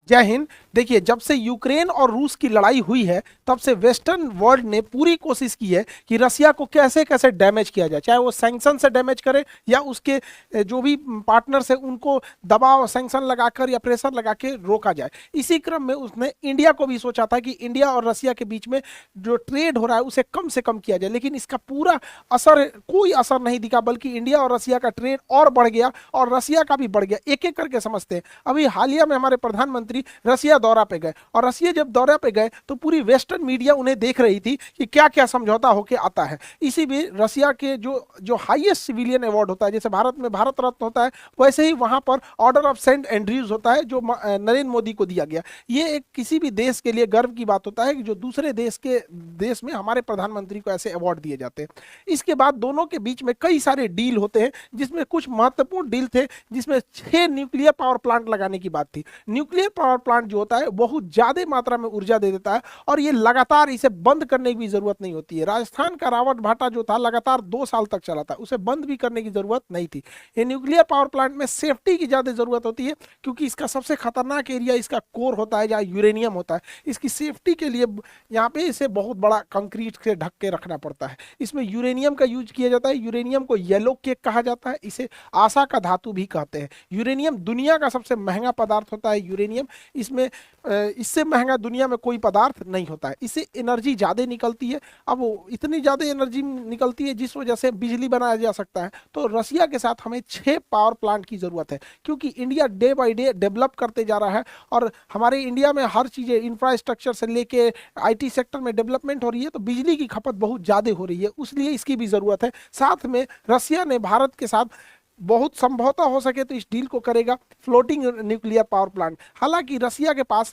जय हिंद। देखिए, जब से यूक्रेन और रूस की लड़ाई हुई है तब से वेस्टर्न वर्ल्ड ने पूरी कोशिश की है कि रसिया को कैसे कैसे डैमेज किया जाए, चाहे वो सैंक्शन से डैमेज करे या उसके जो भी पार्टनर्स है उनको दबाव सैंक्शन लगाकर या प्रेशर लगा के रोका जाए। इसी क्रम में उसने इंडिया को भी सोचा था कि इंडिया और रसिया के बीच में जो ट्रेड हो रहा है उसे कम से कम किया जाए, लेकिन इसका पूरा असर, कोई असर नहीं दिखा, बल्कि इंडिया और रसिया का ट्रेड और बढ़ गया और रसिया का भी बढ़ गया। एक एक करके समझते हैं। अभी हालिया में हमारे प्रधानमंत्री रसिया दौरा पे गए और रसिया जब दौरे पे गए तो पूरी वेस्टर्न मीडिया उन्हें देख रही थी कि क्या क्या समझौता होके आता है। इसी भी रसिया के जो जो हाईएस्ट सिविलियन अवार्ड होता है, जैसे भारत में भारत रत्न होता है, वैसे ही वहां पर ऑर्डर ऑफ सेंट एंड्रयूज होता है जो नरेंद्र मोदी को दिया गया। ये एक किसी भी देश के लिए गर्व की बात होता है कि जो दूसरे देश में हमारे प्रधानमंत्री को ऐसे अवार्ड दिए जाते हैं। इसके बाद दोनों के बीच में कई सारे डील होते हैं, जिसमें कुछ महत्वपूर्ण डील थे, जिसमें 6 न्यूक्लियर पावर प्लांट लगाने की बात थी। न्यूक्लियर पावर प्लांट जो होता है बहुत ज्यादा मात्रा में ऊर्जा दे देता है और ये लगातार, इसे बंद करने की भी जरूरत नहीं होती है। राजस्थान का रावत भाटा जो था लगातार 2 साल तक चला था, उसे बंद भी करने की जरूरत नहीं थी। ये न्यूक्लियर पावर प्लांट में सेफ्टी की ज्यादा जरूरत होती है, क्योंकि इसका सबसे खतरनाक एरिया इसका कोर होता है जहाँ यूरेनियम होता है। इसकी सेफ्टी के लिए यहाँ पे इसे बहुत बड़ा कंक्रीट से ढक के रखना पड़ता है। इसमें यूरेनियम का यूज किया जाता है। यूरेनियम को येलो केक कहा जाता है, इसे आशा का धातु भी कहते हैं। यूरेनियम दुनिया का सबसे महंगा पदार्थ होता है। यूरेनियम, इसमें इससे महंगा दुनिया में कोई पदार्थ नहीं होता है। इससे एनर्जी ज़्यादा निकलती है। अब वो इतनी ज़्यादा एनर्जी निकलती है जिस वजह से बिजली बनाया जा सकता है। तो रसिया के साथ हमें 6 पावर प्लांट की ज़रूरत है, क्योंकि India day by day develop करते जा रहा है और हमारे इंडिया में हर चीज़ें, इंफ्रास्ट्रक्चर से लेके आईटी सेक्टर में डेवलपमेंट हो रही है, तो बिजली की खपत बहुत ज़्यादा हो रही है, इसलिए इसकी भी ज़रूरत है। साथ में रसिया ने भारत के साथ बहुत संभवतः हो सके तो इस डील को करेगा फ्लोटिंग न्यूक्लियर पावर प्लांट। हालांकि रसिया के पास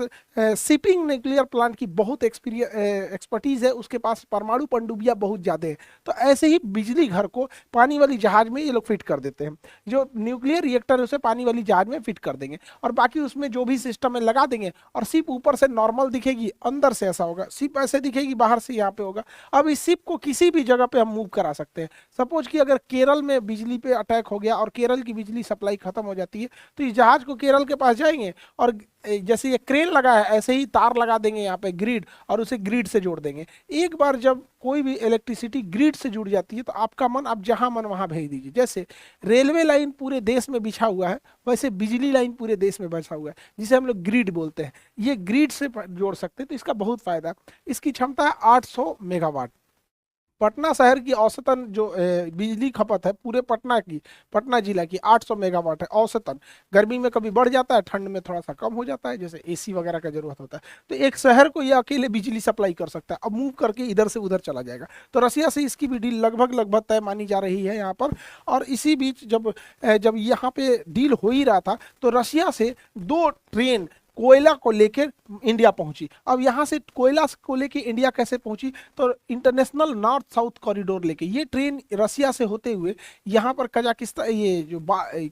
शिपिंग न्यूक्लियर प्लांट की बहुत एक्सपर्टीज है, उसके पास परमाणु पनडुब्बियां बहुत ज़्यादा है। तो ऐसे ही बिजली घर को पानी वाली जहाज में ये लोग फिट कर देते हैं। जो न्यूक्लियर रिएक्टर है उसे पानी वाली जहाज में फिट कर देंगे और बाकी उसमें जो भी सिस्टम है लगा देंगे। और सिप ऊपर से नॉर्मल दिखेगी, अंदर से ऐसा होगा, सिप ऐसे दिखेगी, बाहर से यहाँ पे होगा। अब इस सिप को किसी भी जगह पे हम मूव करा सकते हैं। सपोज कि अगर केरल में बिजली पे अटैक हो गया और केरल की बिजली सप्लाई खत्म हो जाती है, तो इस जहाज को केरल के पास जाएंगे और जैसे ये क्रेन लगा है ऐसे ही तार लगा देंगे यहाँ पे ग्रिड, और उसे ग्रिड से जोड़ देंगे। एक बार जब कोई भी इलेक्ट्रिसिटी ग्रिड से जुड़ जाती है तो आपका मन, आप जहां मन वहां भेज दीजिए। जैसे रेलवे लाइन पूरे देश में बिछा हुआ है, वैसे बिजली लाइन पूरे देश में बिछा हुआ है, जिसे हम लोग ग्रिड बोलते हैं। ये ग्रिड से जोड़ सकते हैं, तो इसका बहुत फायदा है। इसकी क्षमता है 800 मेगावाट। पटना शहर की औसतन जो बिजली खपत है पूरे पटना जिला की 800 मेगावाट है औसतन। गर्मी में कभी बढ़ जाता है, ठंड में थोड़ा सा कम हो जाता है, जैसे एसी वगैरह का जरूरत होता है। तो एक शहर को ये अकेले बिजली सप्लाई कर सकता है। अब मूव करके इधर से उधर चला जाएगा। तो रसिया से इसकी भी डील लगभग लगभग तय मानी जा रही है यहाँ पर। और इसी बीच जब यहाँ पे डील हो ही रहा था तो रसिया से 2 ट्रेन कोयला को लेकर इंडिया पहुंची। अब यहाँ से कोयला को लेकर इंडिया कैसे पहुंची, तो इंटरनेशनल नॉर्थ साउथ कॉरिडोर लेके ये ट्रेन रसिया से होते हुए यहाँ पर कजाकिस्तान, ये जो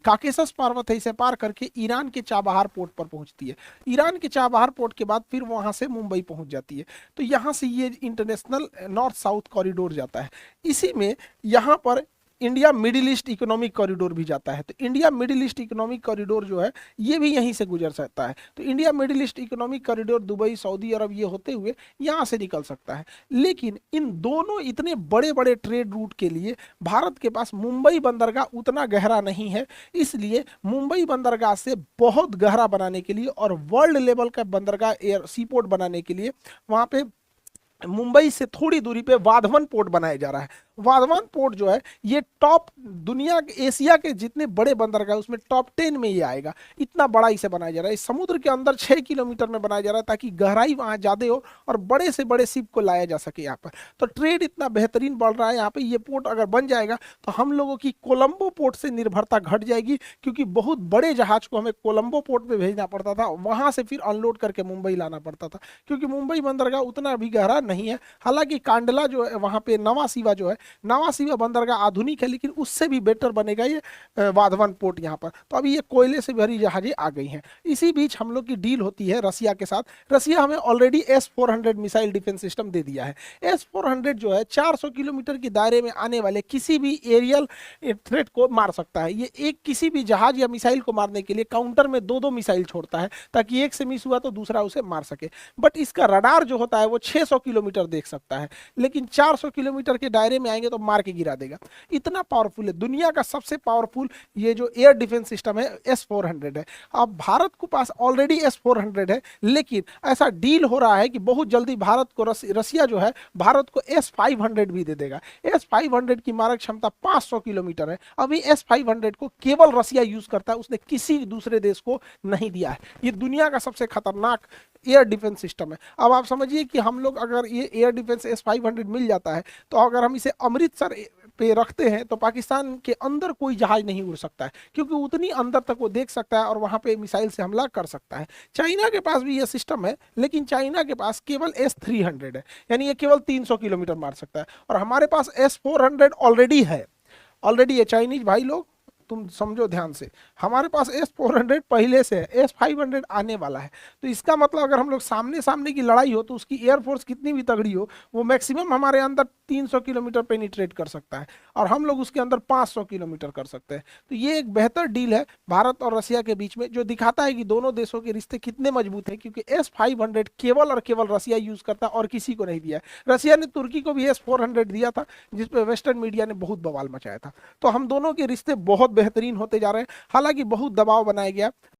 काकेशस पर्वत है, इसे पार करके ईरान के चाबहार पोर्ट पर पहुंचती है। ईरान के चाबहार पोर्ट के बाद फिर वहां से मुंबई पहुंच जाती है। तो यहाँ से ये इंटरनेशनल नॉर्थ साउथ कॉरिडोर जाता है। इसी में यहाँ पर India Middle East economic corridor भी जाता है। तो India Middle East economic corridor जो है ये भी यहीं से गुजर सकता है। तो India Middle East economic corridor Dubai, सऊदी अरब ये होते हुए यहाँ से निकल सकता है। लेकिन इन दोनों इतने बड़े बड़े ट्रेड रूट के लिए भारत के पास मुंबई बंदरगाह उतना गहरा नहीं है। इसलिए मुंबई बंदरगाह से बहुत गहरा बनाने के लिए और वर्ल्ड लेवल का बंदरगाह एयर सीपोर्ट बनाने के लिए वहाँ पे मुंबई से थोड़ी दूरी पे वाधवन पोर्ट बनाया जा रहा है। वाधवन पोर्ट जो है ये टॉप, दुनिया के, एशिया के जितने बड़े बंदरगाह उसमें टॉप 10 में ये आएगा। इतना बड़ा इसे बनाया जा रहा है। इस समुद्र के अंदर 6 किलोमीटर में बनाया जा रहा है ताकि गहराई वहां ज्यादा हो और बड़े से बड़े शिप को लाया जा सके यहाँ पर। तो ट्रेड इतना बेहतरीन बढ़ रहा है यहाँ पे। ये पोर्ट अगर बन जाएगा तो हम लोगों की कोलंबो पोर्ट से निर्भरता घट जाएगी, क्योंकि बहुत बड़े जहाज को हमें कोलंबो पोर्ट पे भेजना पड़ता था, वहां से फिर अनलोड करके मुंबई लाना पड़ता था, क्योंकि मुंबई बंदरगाह उतना अभी गहरा नहीं है। हालांकि कांडला जो है वहां पे, नवा सीवा जो है नवासीवा बंदरगाह आधुनिक है, लेकिन उससे भी बेटर बनेगा ये वाधवन पोर्ट यहाँ पर। तो अभी ये कोयले से भरी जहाजें आ गई हैं। इसी बीच हम लोग की डील होती है रसिया के साथ। रसिया हमें already S-400 missile defence system दे दिया है। S-400 जो है 400 किलोमीटर के दायरे में आने वाले किसी भी एरियल थ्रेट को मार सकता है। ये एक किसी भी जहाज या मिसाइल को मारने के लिए काउंटर में दो दो मिसाइल छोड़ता है, ताकि एक से मिस हुआ तो दूसरा उसे मार सके। बट इसका रडार जो होता है वो 600 किलोमीटर देख सकता है, लेकिन 400 किलोमीटर के दायरे में आएंगे तो मार के गिरा देगा। इतना पावरफुल है, दुनिया का सबसे पावरफुल ये जो एयर डिफेंस सिस्टम है S-400 है। अब भारत के पास ऑलरेडी S-400 है, लेकिन ऐसा डील हो रहा है कि बहुत जल्दी भारत को रसिया जो है भारत को S-500 भी दे देगा। S-500 की मारक क्षमता 500 किलोमीटर है। अभी S-500 को केवल रसिया यूज करता है, उसने किसी दूसरे देश को नहीं दिया है। ये दुनिया का सबसे खतरनाक एयर डिफेंस सिस्टम है। अब आप समझिए कि हम लोग अगर ये एयर डिफेंस S-500 मिल जाता है, तो अगर हम इसे अमृतसर पे रखते हैं तो पाकिस्तान के अंदर कोई जहाज नहीं उड़ सकता है, क्योंकि उतनी अंदर तक वो देख सकता है और वहां पे मिसाइल से हमला कर सकता है। चाइना के पास भी ये सिस्टम है, लेकिन चाइना के पास केवल S-300 है, यानी ये केवल 300 किलोमीटर मार सकता है। और हमारे पास S-400 ऑलरेडी है। ऑलरेडी ये चाइनीज भाई लोग तुम समझो ध्यान से, हमारे पास S-400 पहले से है, S-500 आने वाला है। तो इसका मतलब अगर हम लोग सामने सामने की लड़ाई हो तो उसकी एयरफोर्स कितनी भी तगड़ी हो, वो मैक्सिमम हमारे अंदर 300 किलोमीटर पेनिट्रेट कर सकता है, और हम लोग उसके अंदर 500 किलोमीटर कर सकते हैं। तो ये एक बेहतर डील है भारत और रसिया के बीच में, जो दिखाता है कि दोनों देशों के रिश्ते कितने मजबूत हैं, क्योंकि S-500 केवल और केवल रसिया यूज करता है और किसी को नहीं दिया है। रसिया ने तुर्की को भी S-400 दिया था, जिसपे वेस्टर्न मीडिया ने बहुत बवाल मचाया था। तो हम दोनों के रिश्ते बहुत बेहतरीन होते जा रहे हैं। हालांकि बहुत दबाव बनाया गया,